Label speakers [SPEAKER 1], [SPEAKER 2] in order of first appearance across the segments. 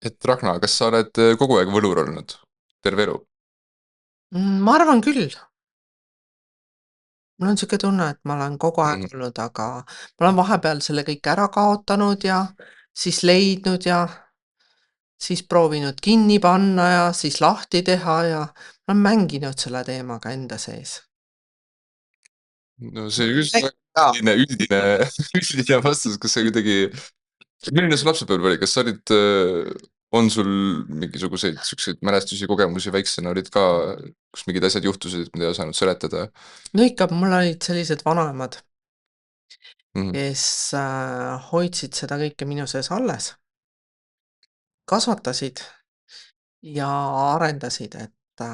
[SPEAKER 1] Et Ragna, kas sa oled kogu aeg võlur olnud? Terve elu?
[SPEAKER 2] Ma arvan küll. Mul on siuke tunne, et ma olen kogu aeg
[SPEAKER 1] Mhm.
[SPEAKER 2] olnud, aga ma olen vahepeal selle kõik ära kaotanud ja siis leidnud ja siis proovinud kinni panna ja siis lahti teha ja ma olen mänginud selle teemaga enda sees.
[SPEAKER 1] No see just
[SPEAKER 2] Ka.
[SPEAKER 1] üldine, üldine vastus, kas see kuidagi, milline su lapsepõlv oli, kas sa olid, on sul mingisuguseid siukseid mälestusi, kogemusi väiksena olid ka, kus mingid asjad juhtusid, mida ei osanud seletada?
[SPEAKER 2] No ikka, mul olid sellised vanaemad,
[SPEAKER 1] Mhm.
[SPEAKER 2] kes hoidsid seda kõike minu sees alles, kasvatasid ja arendasid, et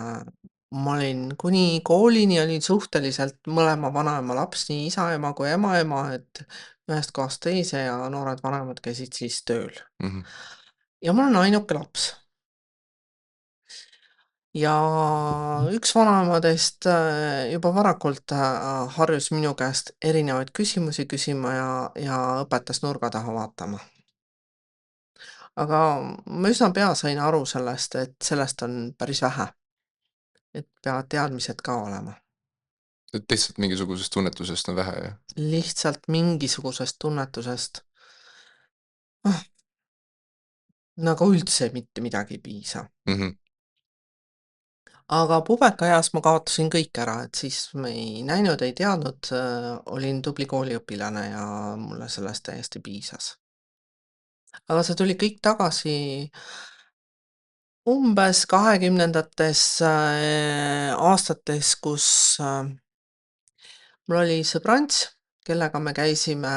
[SPEAKER 2] ma olin kuni koolini olin suhteliselt mõlema vanaema laps, nii isa-ema kui ema-ema, et ühest kohast teise ja noored vanemad käisid siis tööl.
[SPEAKER 1] Mhm.
[SPEAKER 2] Ja ma olen ainuke laps. Ja üks vanaemadest juba varakult harjus minu käest erinevaid küsimusi küsima ja õpetas nurga taha vaatama. Aga ma üsna pea sain aru sellest, et sellest on päris vähe, et peavad teadmised ka olema.
[SPEAKER 1] Et lihtsalt mingisugusest tunnetusest on vähe, jah?
[SPEAKER 2] Lihtsalt mingisugusest tunnetusest, ah, nagu üldse mitte midagi ei piisa.
[SPEAKER 1] Mhm.
[SPEAKER 2] Aga pubekaeas ma kaotasin kõik ära, et siis ma ei näinud, ei teadnud, olin tubli kooliõpilane ja mulle sellest täiesti piisas. Aga see tuli kõik tagasi umbes 2010ndates aastates, kus mul oli sõbrants, kellega me käisime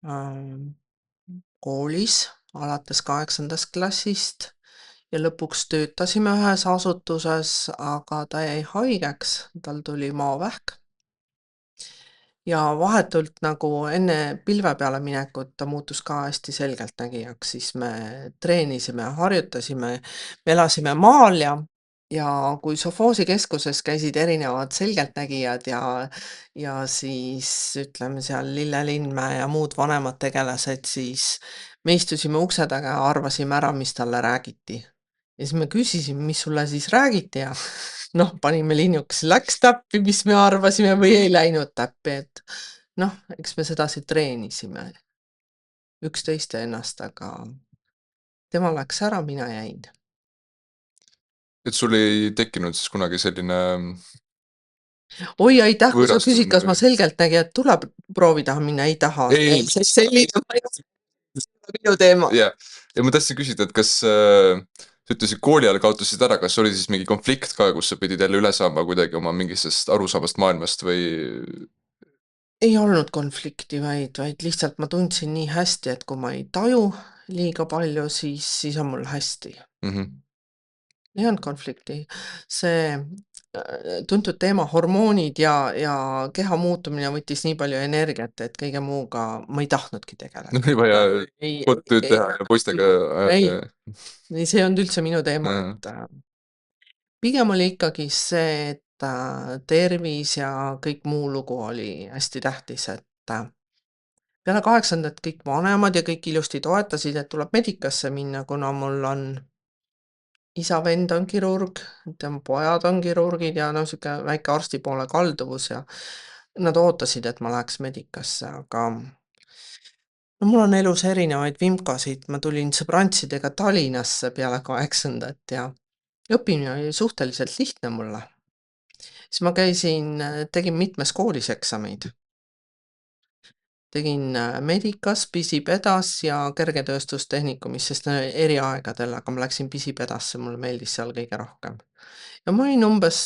[SPEAKER 2] ähm, koolis alates 8. klassist ja lõpuks töötasime ühes asutuses, aga ta jäi haigeks, tal tuli maavähk. Ja vahetult nagu enne pilve peale minekut ta muutus ka hästi selgeltnägijaks, siis me treenisime, harjutasime, me elasime maal ja kui sovhoosikeskuses käisid erinevad selgeltnägijad ja siis ütleme seal Lille Lindmäe ja muud vanemad tegelased, siis me istusime ukse taga ja arvasime ära, mis talle räägiti. Ja siis me küsisime, mis sulle siis räägiti ja noh, panime linnukese, läks täppi, mis me arvasime või ei läinud täppi, et noh, eks me sedasi treenisime üksteist ja ennast, aga tema läks ära, mina jäin.
[SPEAKER 1] Et sul ei tekkinud siis kunagi selline
[SPEAKER 2] Oi, aitäh, kui sa küsid,
[SPEAKER 1] võõrastumine
[SPEAKER 2] kas ma
[SPEAKER 1] või?
[SPEAKER 2] selgeltnägijat tuleb proovi taha minna, ei taha.
[SPEAKER 1] Ei,
[SPEAKER 2] Ei, sest selline ma ei ole minu teema.
[SPEAKER 1] jah, ja ma tahtsin küsida, et kas sa ütlesid kooli ajal kaotasid ära, kas oli siis mingi konflikt ka, kus sa pidid jälle üle saama kuidagi oma mingisest arusaamast maailmast või?
[SPEAKER 2] Ei olnud konflikti, vaid lihtsalt ma tundsin nii hästi, et kui ma ei taju liiga palju, siis on mul hästi.
[SPEAKER 1] Mhm.
[SPEAKER 2] Ei olnud konflikti. See tuntud teema hormoonid ja keha muutumine võttis nii palju energiat, et kõige muuga ma ei tahtnudki
[SPEAKER 1] No
[SPEAKER 2] tegeleda.
[SPEAKER 1] oli vaja
[SPEAKER 2] Ei,
[SPEAKER 1] kodutööd
[SPEAKER 2] ei,
[SPEAKER 1] teha ja poistega
[SPEAKER 2] ei,
[SPEAKER 1] ajada ja
[SPEAKER 2] ei, see ei olnud üldse minu teema,
[SPEAKER 1] äh,
[SPEAKER 2] et pigem oli ikkagi see, et tervis ja kõik muu lugu oli hästi tähtis, et peale 8. kõik vanemad ja kõik ilusti toetasid, et tuleb Medicasse minna, kuna mul on isa-vend on kirurg, tema pojad on kirurgid ja no sihuke väike arsti poole kalduvus ja nad ootasid, et ma läheks Medicasse, aga no mul on elus erinevaid vimkasid, ma tulin sõbrantsidega Tallinnasse peale 8. ja õppimine oli suhteliselt lihtne mulle. Siis ma käisin, tegin mitmes koolis eksameid. Tegin Medicas, Pisipedas ja kergetööstustehnikumisse, sest eriaegadel, aga ma läksin Pisipedasse, mulle meeldis seal kõige rohkem. Ja ma olin umbes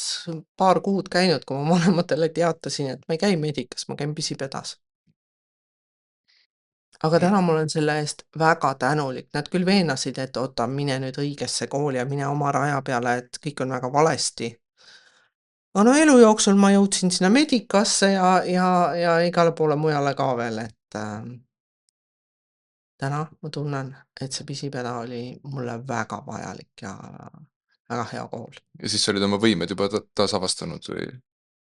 [SPEAKER 2] paar kuud käinud, kui ma vanematele teatasin, et ma ei käi Medicas, ma käin Pisipedas. Aga täna ma olen selle eest väga tänulik, nad küll veenasid, et oota, mine nüüd õigesse kooli ja mine oma raja peale, et kõik on väga valesti. Aga no elu jooksul ma jõudsin sinna Medicasse ja igale poole mujale ka veel, et täna ma tunnen, et see Pisipeda oli mulle väga vajalik ja väga hea kool.
[SPEAKER 1] ja siis sa olid oma võimed juba taasavastanud või?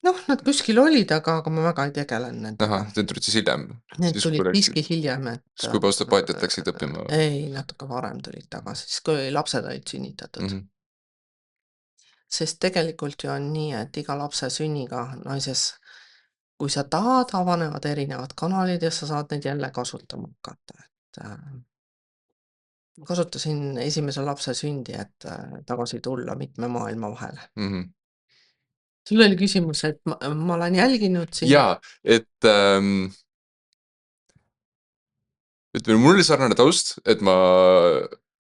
[SPEAKER 2] Noh, nad kuskil olid, aga ma väga ei tegelenud nendega.
[SPEAKER 1] Ahah, need tulid siis hiljem?
[SPEAKER 2] Need
[SPEAKER 1] Siis kui
[SPEAKER 2] tulid
[SPEAKER 1] läksid
[SPEAKER 2] siiski hiljem,
[SPEAKER 1] siis kui juba osteopaatiat läksid õppima?
[SPEAKER 2] ei, natuke varem tulid tagasi, siis kui lapsed olid sünnitatud. Sest tegelikult ju on nii, et iga lapse sünniga naises, kui sa tahad, avanevad erinevad kanalid ja sa saad neid jälle kasutama hakata, et ma kasutasin esimese lapse sündi, et tagasi tulla mitme maailma vahele. Sul oli küsimus, et ma olen jälginud sind.
[SPEAKER 1] Jaa, et ütleme, mul oli sarnane taust, et ma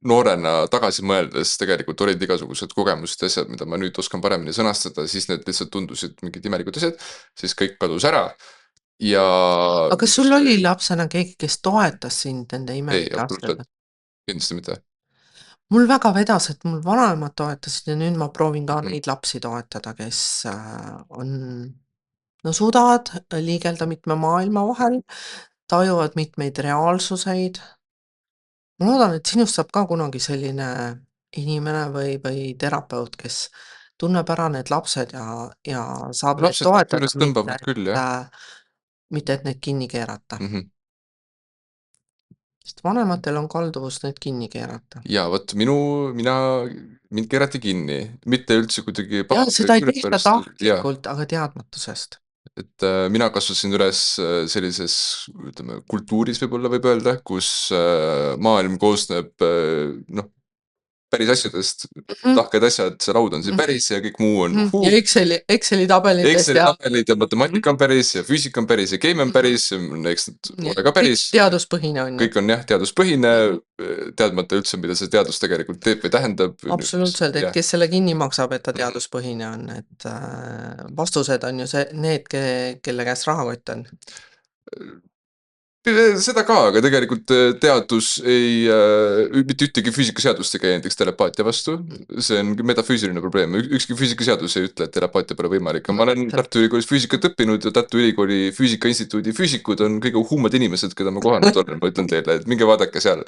[SPEAKER 1] noorena tagasi mõeldes tegelikult olid igasugused kogemused ja asjad, mida ma nüüd oskan paremini sõnastada, siis need lihtsalt tundusid mingid imelikud asjad, siis kõik kadus ära ja
[SPEAKER 2] Aga kas sul oli lapsena keegi, kes toetas sind nende
[SPEAKER 1] ei,
[SPEAKER 2] imelike
[SPEAKER 1] absoluutselt,
[SPEAKER 2] astudega?
[SPEAKER 1] kindlasti mitte.
[SPEAKER 2] Mul väga vedas, et mul vanaemad toetasid ja nüüd ma proovin ka neid lapsi toetada, kes on, no suudavad liigelda mitme maailma vahel, tajuvad mitmeid reaalsuseid. Ma loodan, et sinust saab ka kunagi selline inimene või terapeut, kes tunneb ära need lapsed ja saab neid
[SPEAKER 1] Lapsed
[SPEAKER 2] toetada,
[SPEAKER 1] juures tõmbavad küll, jah.
[SPEAKER 2] mitte et neid kinni keerata. Sest vanematel on kalduvus neid kinni keerata.
[SPEAKER 1] Jaa, vot mind keerati kinni, mitte üldse kuidagi
[SPEAKER 2] Jah, seda ei tehta
[SPEAKER 1] jaa,
[SPEAKER 2] tahtlikult, aga teadmatusest.
[SPEAKER 1] et mina kasvasin üles sellises, ütleme, kultuuris võib-olla võib öelda, kus maailm koosneb noh, päris asjadest, tahked asjad, see laud on siin päris ja kõik muu on
[SPEAKER 2] Ja Exceli tabelitest
[SPEAKER 1] Exceli
[SPEAKER 2] ja
[SPEAKER 1] tabelid ja matemaatika on päris ja füüsika on päris ja keemia on päris, eks need ole ka päris.
[SPEAKER 2] kõik teaduspõhine on ju.
[SPEAKER 1] Kõik on jah, teaduspõhine, teadmata üldse, mida see teadus tegelikult teeb või tähendab.
[SPEAKER 2] Absoluutselt, et kes selle kinni maksab, et ta teaduspõhine on, et vastused on ju need, kelle käes rahakott on.
[SPEAKER 1] Seda ka, aga tegelikult teadus ei, mitte ühtegi füüsikaseadust ei käi näiteks telepaatia vastu. See on metafüüsiline probleem, ükski füüsikaseadus ei ütle, et telepaatia pole võimalik. Ma olen Tartu Ülikoolis füüsikat õppinud ja Tartu Ülikooli Füüsikainstituudi füüsikud on kõige uhumad inimesed, keda ma kohanud olen, ma ütlen teile, et minge vaadake seal.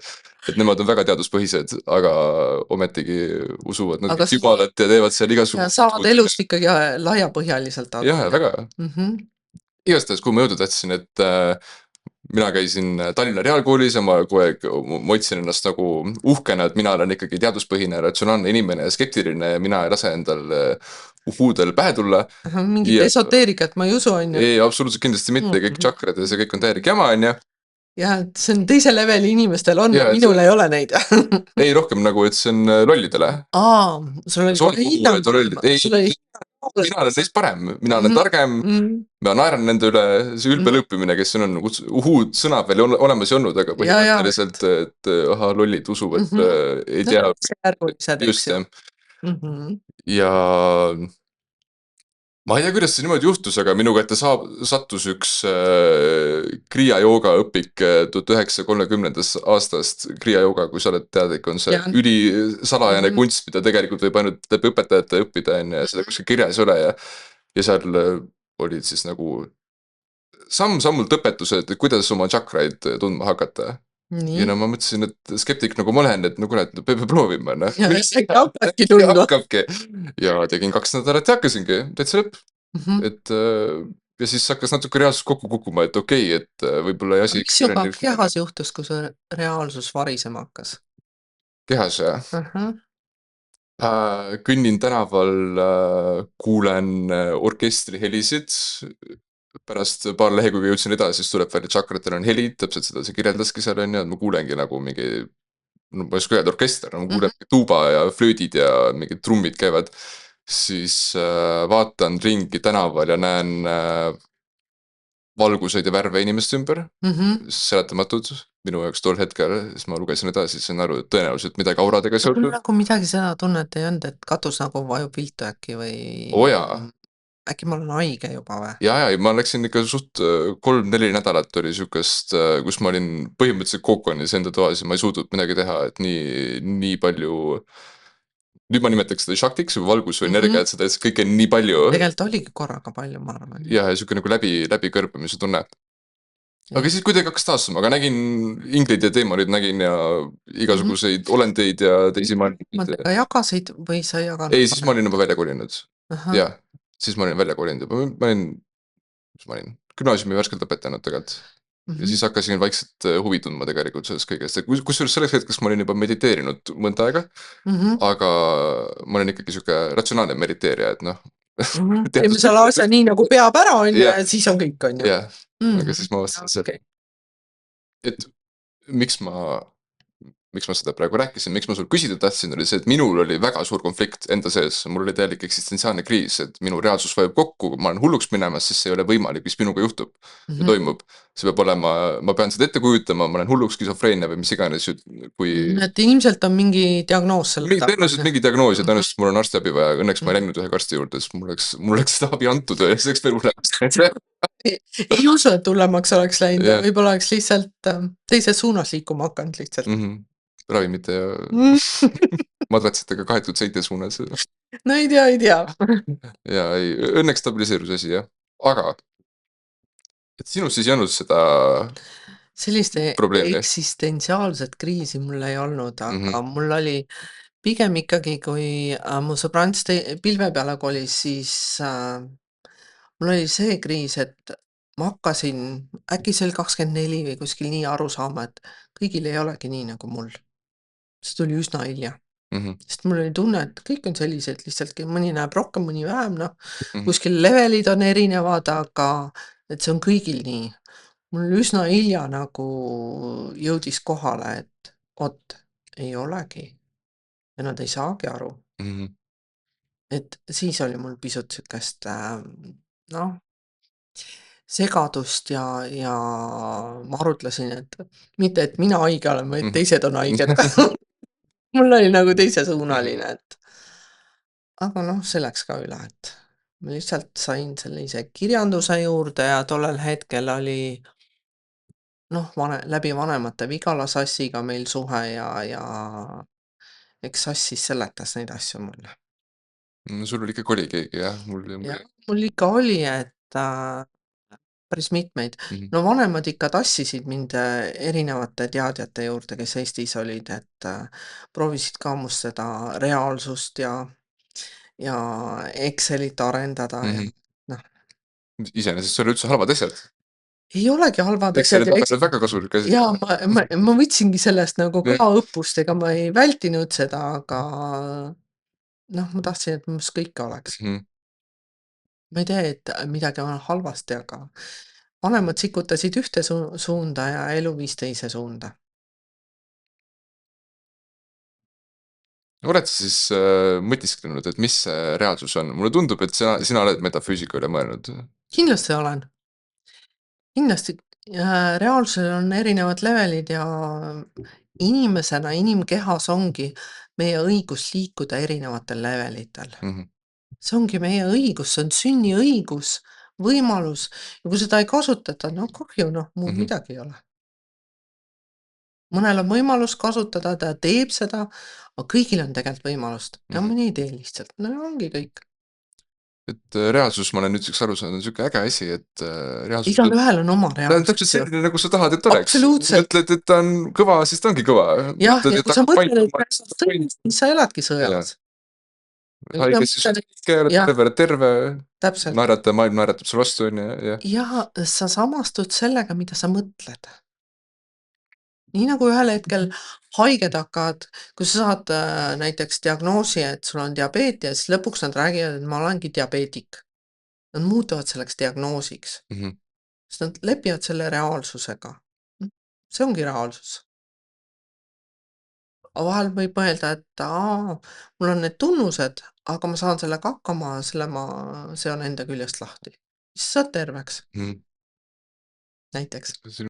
[SPEAKER 1] Et nemad on väga teaduspõhised, aga ometigi usuvad nad jumalat ja teevad seal igasugust.
[SPEAKER 2] Ja saavad elust ikkagi laiapõhjaliselt aru.
[SPEAKER 1] Jah, väga. Igastahes, kui ma jõuda tahtsin, et mina käisin Tallinna Reaalkoolis ja ma kogu aeg otsin ennast nagu uhkena, et mina olen ikkagi teaduspõhine, ratsionaalne inimene ja skeptiline ja mina ei lase endal uhuudel pähe tulla.
[SPEAKER 2] Mingit esoteerikat ma ei usu, on ju.
[SPEAKER 1] Ei, absoluutselt kindlasti mitte, kõik tšakrad ja see kõik on täielik jama, on ju.
[SPEAKER 2] Ja, et see on teise leveli inimestel on, minul ei ole neid.
[SPEAKER 1] Ei, rohkem nagu, et see on lollidele.
[SPEAKER 2] Sul oli kohe hinnang.
[SPEAKER 1] Mina olen neist parem, mina olen targem, ma naeran nende üle, see ülbe lõppimine, kes siin on, uhuud sõnad veel olemas ei olnud, aga põhimõtteliselt, et aha, lollid usuvad, ei tea. Just, jah. Ja ma ei tea, kuidas see niimoodi juhtus, aga minu kätte sattus üks Kriya jooga õpik 1930. aastast. Kriya jooga, kui sa oled teadlik, on see ülisalajane kunst, mida tegelikult võib ainult läbi õpetajate õppida, ja seda kuskil kirjas ei ole ja seal olid siis nagu samm-sammult õpetused, kuidas oma tšakraid tundma hakata. Ja no ma mõtlesin, et skeptik nagu ma olen, et no kurat, peab proovima.
[SPEAKER 2] Ja hakkabki tundma.
[SPEAKER 1] Hakkabki. Ja tegin 2 nädalat ja hakkasingi, täitsa lõpp. Et ja siis hakkas natuke reaalsus kokku kukkuma, et okei, et võib-olla asi.
[SPEAKER 2] Miks juba kehas juhtus, kui see reaalsus varisema hakkas?
[SPEAKER 1] Kehas, jah? Kõnnin tänaval, kuulen orkestri helisid. Pärast paar lehekuga jõudsin edasi, siis tuleb välja tšakratel on helid, täpselt seda see kirjeldaski seal on ja ma kuulengi nagu mingi, no ma ei oska öelda orkester, ma kuulen tuuba ja flöödid ja mingid trummid käivad, siis vaatan ringi tänaval ja näen valguseid ja värve inimeste ümber, seletamatud minu jaoks tol hetkel, siis ma lugesin edasi, sain aru, et tõenäoliselt midagi auradega seotud.
[SPEAKER 2] Nagu midagi seda tunnet ei olnud, et katus nagu vajub viltu äkki või...
[SPEAKER 1] Jaa.
[SPEAKER 2] Äkki ma olen haige juba või?
[SPEAKER 1] Ja, ma läksin ikka suht 3-4 nädalat oli sükest, kus ma olin põhimõtteliselt kookonis enda toas ja ma ei suutnud midagi teha, et nii palju, nüüd ma nimetaks seda šaktiks või valgus või energia, et seda kõike nii palju.
[SPEAKER 2] Tegelikult oligi korraga palju, ma arvan.
[SPEAKER 1] Ja süke nagu läbi kõrbamise tunne. Aga siis kuidagi hakkas taastuma, aga nägin ingleid ja teemarid nägin ja igasuguseid olendeid ja teisi maailma.
[SPEAKER 2] Aga jagasid või sa ei jaganud?
[SPEAKER 1] Ei, siis ma olin juba välja kolinud. Jah. siis ma olin välja kolinud juba, ma olin, mis ma olin, gümnaasiumi värskelt lõpetanud tegelikult. Ja siis hakkasin vaikselt huvi tundma tegelikult sellest kõigest, kusjuures selleks hetkeks ma olin juba mediteerinud mõnda aega, aga ma olen ikkagi sihuke ratsionaalne mediteerija, et noh.
[SPEAKER 2] Teeme selle asja nii nagu peab ära, on ju, ja siis on kõik, on ju.
[SPEAKER 1] jah, aga siis ma avastasin, et miks ma seda praegu rääkisin, miks ma sul küsida tahtsin, oli see, et minul oli väga suur konflikt enda sees, mul oli täielik eksistentsiaalne kriis, et minu reaalsus vajub kokku, ma olen hulluks minemas, sest see ei ole võimalik, mis minuga juhtub ja toimub. See peab olema, ma pean seda ette kujutama, ma olen hulluks skisofreenia või mis iganes, kui.
[SPEAKER 2] Et ilmselt on mingi diagnoos selle
[SPEAKER 1] taga. Tõenäoliselt mingi diagnoos ja tõenäoliselt mul on arstiabi vaja, õnneks ma ei läinud ühe arsti juurde, sest mul oleks seda abi antud ja see oleks veel hullemaks.
[SPEAKER 2] Ei usu, et hullemaks oleks läinud ja võib-olla oleks lihtsalt teises suunas liikuma hakanud lihtsalt.
[SPEAKER 1] Ravimite ja madratsitega kaetud seinte suunas.
[SPEAKER 2] No ei tea.
[SPEAKER 1] Ja ei, õnneks stabiliseerus asi, jah. Aga, et sinus siis ei olnud seda
[SPEAKER 2] sellist
[SPEAKER 1] probleemi?
[SPEAKER 2] Eksistentsiaalset kriisi mul ei olnud, aga mul oli pigem ikkagi, kui mu sõbrants pilve peale kolis, siis mul oli see kriis, et ma hakkasin äkki see oli 24 või kuskil nii aru saama, et kõigil ei olegi nii nagu mul. See tuli üsna hilja. Sest mul oli tunne, et kõik on sellised lihtsalt, mõni näeb rohkem, mõni vähem, noh, kuskil levelid on erinevad, aga et see on kõigil nii. Mul üsna hilja nagu jõudis kohale, et ei olegi. Ja nad ei saagi aru. Et siis oli mul pisut sükest, noh, segadust ja ma arutlesin, et mitte, et mina haige olen, vaid teised on haiged. Mul oli nagu teisesuunaline, et aga noh, see läks ka üle, et ma lihtsalt sain sellise kirjanduse juurde ja tollel hetkel oli noh, läbi vanemate Vigala Sassiga meil suhe ja eks Sass siis seletas neid asju mulle.
[SPEAKER 1] Sul oli ikkagi oli keegi, jah?
[SPEAKER 2] Mul ikka oli, et päris mitmeid. No vanemad ikka tassisid mind erinevate teadjate juurde, kes Eestis olid, et proovisid ka must seda reaalsust ja Excelit arendada ja noh.
[SPEAKER 1] Iseenesest see oli üldse halvad asjad.
[SPEAKER 2] Ei olegi halvad asjad.
[SPEAKER 1] Excelit väga kasulik asi.
[SPEAKER 2] Ja ma võtsingi sellest nagu ka õppust, ega ma ei vältinud seda, aga noh, ma tahtsin, et must kõik oleks. Ma ei tee, et midagi on halvasti, aga vanemad sikutasid ühte suunda ja elu viis teise suunda.
[SPEAKER 1] Oled sa siis mõtisklenud, et mis see reaalsus on? Mulle tundub, et sina oled metafüüsika üle mõelnud.
[SPEAKER 2] Kindlasti olen. Kindlasti reaalsusel on erinevad levelid ja inimesena, inimkehas ongi meie õigus liikuda erinevatel levelitel. See ongi meie õigus, see on sünniõigus, võimalus ja kui seda ei kasutata, no kahju, noh, muud midagi ei ole. Mõnel on võimalus kasutada, ta teeb seda, aga kõigil on tegelikult võimalust ja mõni ei tee lihtsalt, no ongi kõik.
[SPEAKER 1] Et reaalsus, ma olen nüüdseks aru saanud, on siuke äge asi, et reaalsus.
[SPEAKER 2] Igal ühel on oma reaalsus.
[SPEAKER 1] Ta on täpselt selline, nagu sa tahad, et oleks.
[SPEAKER 2] Absoluutselt.
[SPEAKER 1] Mõtled, et ta on kõva, siis ta ongi kõva.
[SPEAKER 2] Jah, ja kui sa mõtled, et sõjas, siis sa eladki sõjas.
[SPEAKER 1] Haige siis terve,
[SPEAKER 2] täpselt.
[SPEAKER 1] maailm naeratab sul vastu, on ju.
[SPEAKER 2] Ja sa samastud sellega, mida sa mõtled. Nii nagu ühel hetkel haiged hakkavad, kui sa saad näiteks diagnoosi, et sul on diabeet ja siis lõpuks nad räägivad, et ma olengi diabeetik. Nad muutuvad selleks diagnoosiks. Sest nad lepivad selle reaalsusega. See ongi reaalsus. Vahel võib mõelda, et mul on need tunnused, aga ma saan sellega hakkama, see on enda küljest lahti. Siis saad terveks. Näiteks.